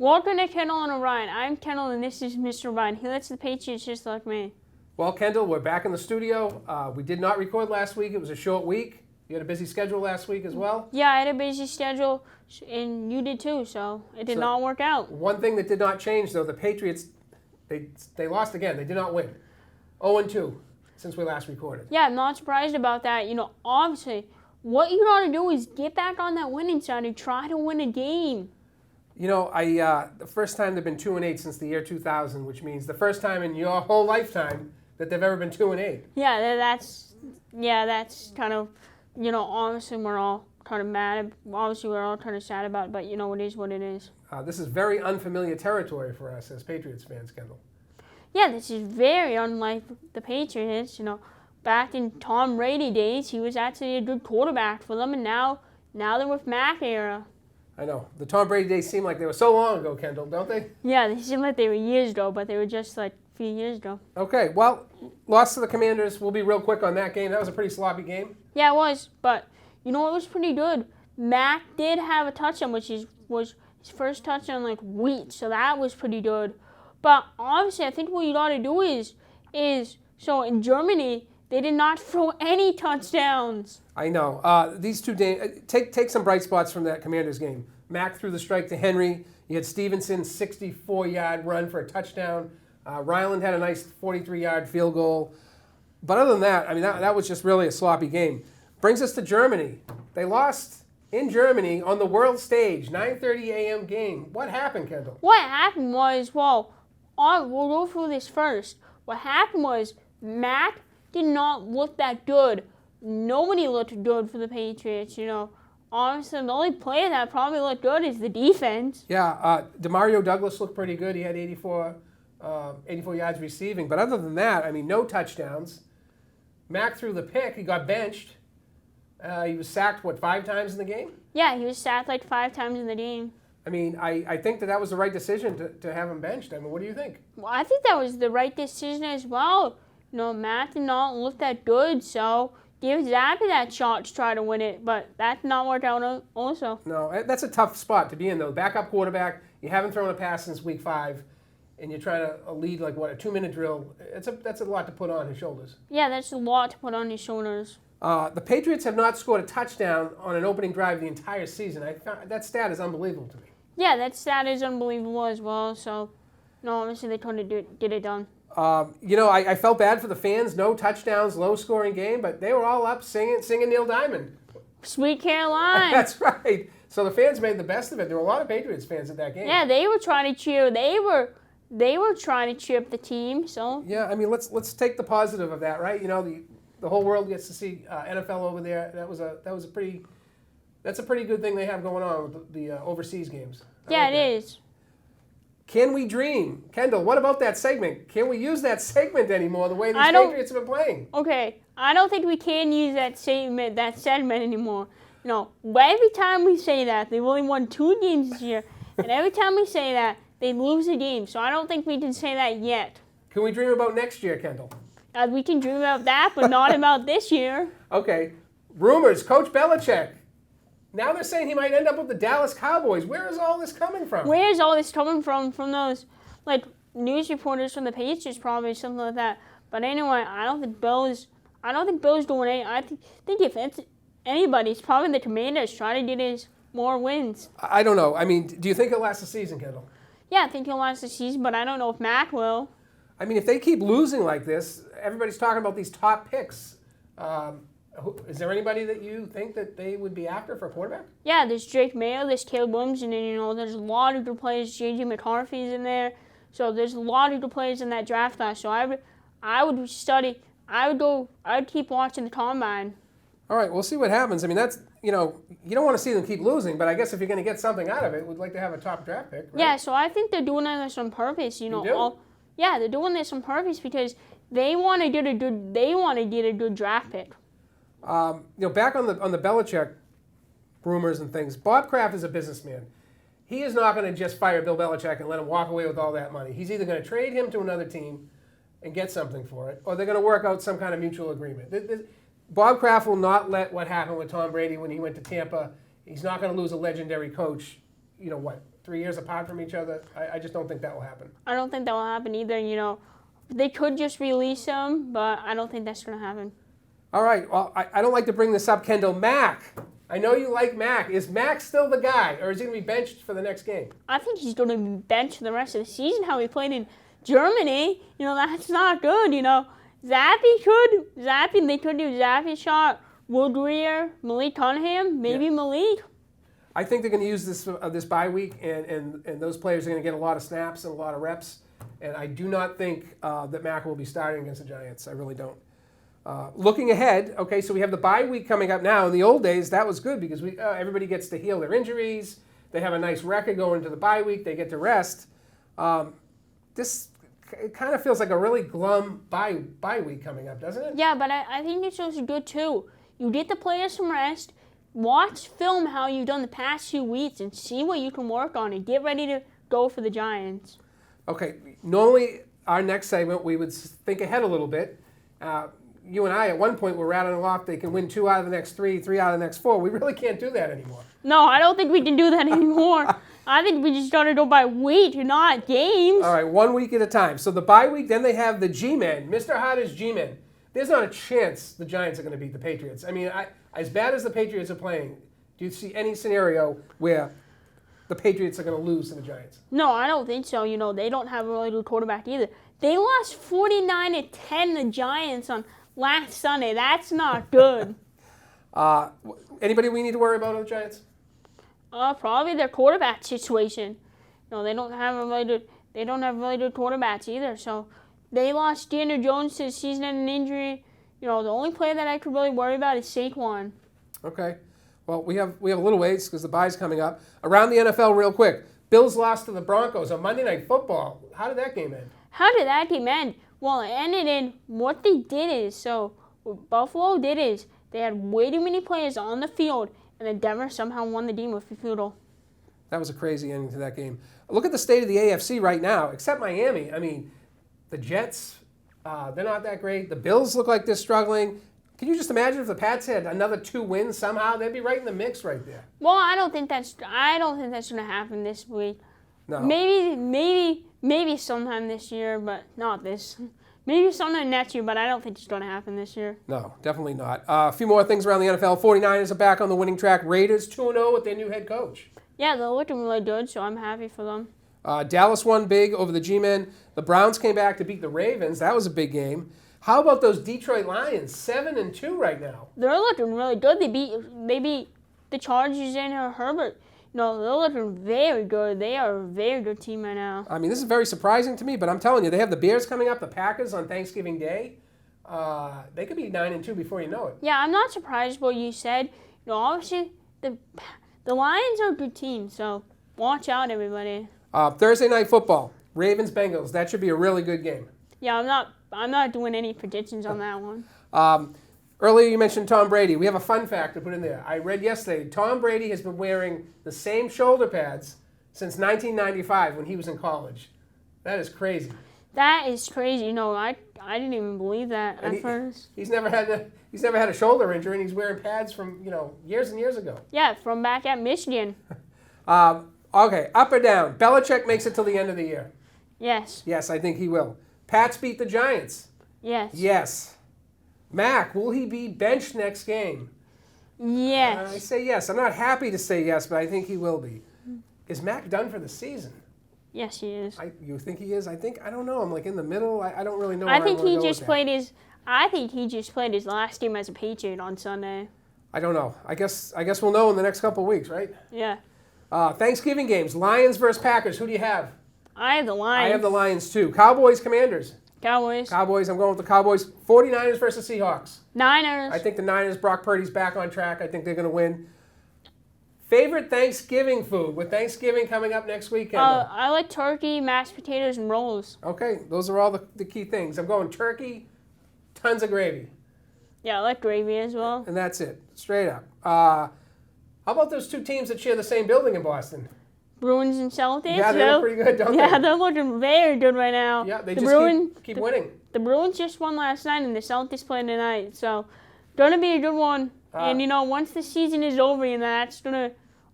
Welcome to Kendall and O'Brien. I'm Kendall and this is Mr. O'Brien. He lets the Patriots just like me. Well, Kendall, we're back in the studio. We did not record last week. It was a short week. You had a busy schedule last week as well? Yeah, I had a busy schedule and you did too, so it did not work out. One thing that did not change, though, the Patriots, they lost again. They did not win. 0-2 since we last recorded. Yeah, I'm not surprised about that. Obviously, what you ought to do is get back on that winning side and try to win a game. The first time they've been 2-8 since the year 2000, which means the first time in your whole lifetime that they've ever been 2-8. Yeah, that's kind of, obviously we're all kind of mad. Obviously we're all kind of sad about it, but it is what it is. This is very unfamiliar territory for us as Patriots fans, Kendall. Yeah, this is very unlike the Patriots. Back in Tom Brady days, he was actually a good quarterback for them, and now they're with Mac era. I know. The Tom Brady days seem like they were so long ago, Kendall, don't they? Yeah, they seem like they were years ago, but they were just like a few years ago. Okay, well, lost to the Commanders. We'll be real quick on that game. That was a pretty sloppy game. Yeah, it was, but it was pretty good. Mac did have a touchdown, which was his first touchdown in like weeks, so that was pretty good. But honestly, I think what you got to do is so in Germany, they did not throw any touchdowns. I know. These two games, take some bright spots from that Commanders game. Mac threw the strike to Henry. You had Stevenson's 64-yard run for a touchdown. Ryland had a nice 43-yard field goal. But other than that, that was just really a sloppy game. Brings us to Germany. They lost in Germany on the world stage, 9:30 a.m. game. What happened, Kendall? What happened was, we'll go through this first. What happened was Mac did not look that good. Nobody looked good for the Patriots, Honestly, the only player that probably looked good is the defense. Yeah, Demario Douglas looked pretty good. He had 84 yards receiving. But other than that, no touchdowns. Mac threw the pick. He got benched. He was sacked, 5 times in the game? Yeah, he was sacked like 5 times in the game. I think that was the right decision to have him benched. What do you think? Well, I think that was the right decision as well. Matt did not look that good, so give Zappy that shot to try to win it, but that did not work out also. No, that's a tough spot to be in, though. Backup quarterback, you haven't thrown a pass since week 5, and you're trying to lead a 2-minute drill. That's a lot to put on his shoulders. Yeah, that's a lot to put on his shoulders. The Patriots have not scored a touchdown on an opening drive the entire season. That stat is unbelievable to me. Yeah, that stat is unbelievable as well, so obviously they couldn't get it done. I felt bad for the fans. No touchdowns, low-scoring game, but they were all up singing Neil Diamond. Sweet Caroline. That's right. So the fans made the best of it. There were a lot of Patriots fans at that game. Yeah, they were trying to cheer. They were trying to cheer up the team. So yeah, let's take the positive of that, right? The whole world gets to see NFL over there. That's a pretty good thing they have going on with the overseas games. Yeah, it is. Can we dream? Kendall, what about that segment? Can we use that segment anymore the way these Patriots have been playing? Okay, I don't think we can use that segment anymore. Every time we say that, they've only won 2 games this year, and every time we say that, they lose a game. So I don't think we can say that yet. Can we dream about next year, Kendall? We can dream about that, but not about this year. Okay. Rumors, Coach Belichick. Now they're saying he might end up with the Dallas Cowboys. Where is all this coming from? Where is all this coming from? From those, news reporters from the Patriots, probably, something like that. But anyway, I don't think Bill's doing anything. I think if it's anybody, it's probably the Commanders trying to get his more wins. I don't know. Do you think he'll last the season, Kendall? Yeah, I think he'll last the season, but I don't know if Mac will. If they keep losing like this, everybody's talking about these top picks. Is there anybody that you think that they would be after for a quarterback? Yeah, there's Drake Mayo, there's Caleb Williams, and then, there's a lot of good players. J.J. McCarthy's in there. So there's a lot of good players in that draft class. So I would keep watching the combine. All right, we'll see what happens. That's, you don't want to see them keep losing, but I guess if you're going to get something out of it, we'd like to have a top draft pick, right? Yeah, so I think they're doing this on purpose, You do? Yeah, they're doing this on purpose because they want to get a good draft pick. Back on the Belichick rumors and things, Bob Kraft is a businessman. He is not going to just fire Bill Belichick and let him walk away with all that money. He's either going to trade him to another team and get something for it, or they're going to work out some kind of mutual agreement. Bob Kraft will not let what happened with Tom Brady when he went to Tampa. He's not going to lose a legendary coach, 3 years apart from each other. I just don't think that will happen. I don't think that will happen either. They could just release him, but I don't think that's going to happen. All right. Well, I don't like to bring this up, Kendall. Mac. I know you like Mac. Is Mac still the guy, or is he going to be benched for the next game? I think he's going to be benched for the rest of the season. How he played in Germany, that's not good. Zappy, they could do Zappy shot, Will Greer, Malik Cunningham, maybe Malik. I think they're going to use this bye week, and those players are going to get a lot of snaps and a lot of reps. And I do not think that Mac will be starting against the Giants. I really don't. Looking ahead, okay, so we have the bye week coming up now. In the old days, that was good because everybody gets to heal their injuries. They have a nice record going into the bye week. They get to rest. This it kind of feels like a really glum bye week coming up, doesn't it? Yeah, but I think it's also good too. You get the players some rest. Watch film how you've done the past 2 weeks and see what you can work on and get ready to go for the Giants. Okay, normally our next segment we would think ahead a little bit. You and I at one point were rattling off they can win 2 out of the next 3, 3 out of the next 4. We really can't do that anymore. No, I don't think we can do that anymore. I think we just got to go by week, not games. All right, 1 week at a time. So the bye week, then they have the G-Men. Mr. Harder's G-Men. There's not a chance the Giants are going to beat the Patriots. I mean, as bad as the Patriots are playing, do you see any scenario where the Patriots are going to lose to the Giants? No, I don't think so. They don't have a really good quarterback either. They lost 49-10 the Giants on last Sunday. That's not good. Anybody we need to worry about on the Giants? Probably their quarterback situation. They don't have really good quarterbacks either. So they lost Daniel Jones to the season-ending injury. The only player that I could really worry about is Saquon. Okay. Well, we have a little ways because the bye's coming up. Around the NFL real quick. Bills lost to the Broncos on Monday Night Football. How did that game end? How did that game end? Well, it ended in what they did is, what Buffalo did is they had way too many players on the field, and then Denver somehow won the game with a field goal. That was a crazy ending to that game. Look at the state of the AFC right now, except Miami. I mean, the Jets, they're not that great. The Bills look like they're struggling. Can you just imagine if the Pats had another 2 wins somehow? They'd be right in the mix right there. Well, I don't think that's going to happen this week. No. Maybe sometime this year, but not this. Maybe sometime next year, but I don't think it's going to happen this year. No, definitely not. A few more things around the NFL. 49ers are back on the winning track. Raiders 2-0 with their new head coach. Yeah, they're looking really good, so I'm happy for them. Dallas won big over the G-Men. The Browns came back to beat the Ravens. That was a big game. How about those Detroit Lions? 7-2 right now. They're looking really good. They beat the Chargers and Herbert. They're looking very good. They are a very good team right now. I mean, this is very surprising to me, but I'm telling you, they have the Bears coming up, the Packers on Thanksgiving Day. They could be 9-2 before you know it. Yeah, I'm not surprised what you said. Obviously, the Lions are a good team, so watch out, everybody. Thursday Night Football, Ravens-Bengals. That should be a really good game. Yeah, I'm not doing any predictions on that one. Earlier you mentioned Tom Brady. We have a fun fact to put in there. I read yesterday, Tom Brady has been wearing the same shoulder pads since 1995 when he was in college. That is crazy. That is crazy. I didn't even believe that at first. He's never had a shoulder injury, and he's wearing pads from years and years ago. Yeah, from back at Michigan. Okay, up or down? Belichick makes it till the end of the year. Yes. Yes, I think he will. Pats beat the Giants. Yes. Yes. Mac, will he be benched next game? Yes. I say yes. I'm not happy to say yes, but I think he will be. Is Mac done for the season? Yes, he is. You think he is? I don't know. I'm like in the middle. I don't really know. I think he just played his last game as a Patriot on Sunday. I don't know. I guess we'll know in the next couple of weeks, right? Yeah. Thanksgiving games. Lions versus Packers. Who do you have? I have the Lions. I have the Lions too. Cowboys, Commanders. Cowboys. I'm going with the Cowboys. 49ers versus Seahawks. Niners. I think the Niners, Brock Purdy's back on track. I think they're going to win. Favorite Thanksgiving food, with Thanksgiving coming up next weekend? I like turkey, mashed potatoes, and rolls. Okay, those are all the key things. I'm going turkey, tons of gravy. Yeah, I like gravy as well. And that's it, straight up. How about those 2 teams that share the same building in Boston? Bruins and Celtics. Yeah, they look pretty good, don't they? Yeah, they're looking very good right now. Yeah, they just keep winning. The Bruins just won last night, and the Celtics played tonight. So, going to be a good one. And, once the season is over,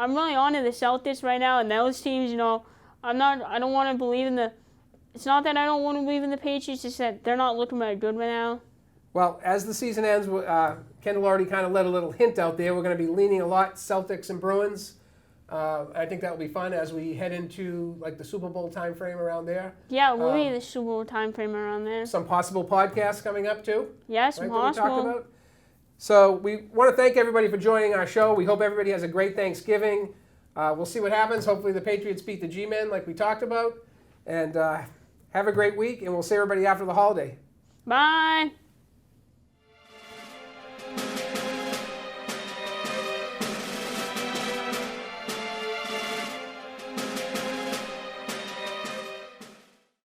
I'm really on to the Celtics right now, and those teams, I don't want to believe in the. It's not that I don't want to believe in the Patriots, it's that they're not looking very good right now. Well, as the season ends, Kendall already kind of let a little hint out there. We're going to be leaning a lot Celtics and Bruins. I think that will be fun as we head into like the Super Bowl time frame around there. Yeah, we'll be in the Super Bowl time frame around there. Some possible podcasts coming up too. Yes, right, possible. that we talked about. So we want to thank everybody for joining our show. We hope everybody has a great Thanksgiving. We'll see what happens. Hopefully the Patriots beat the G-Men like we talked about. And have a great week, and we'll see everybody after the holiday. Bye.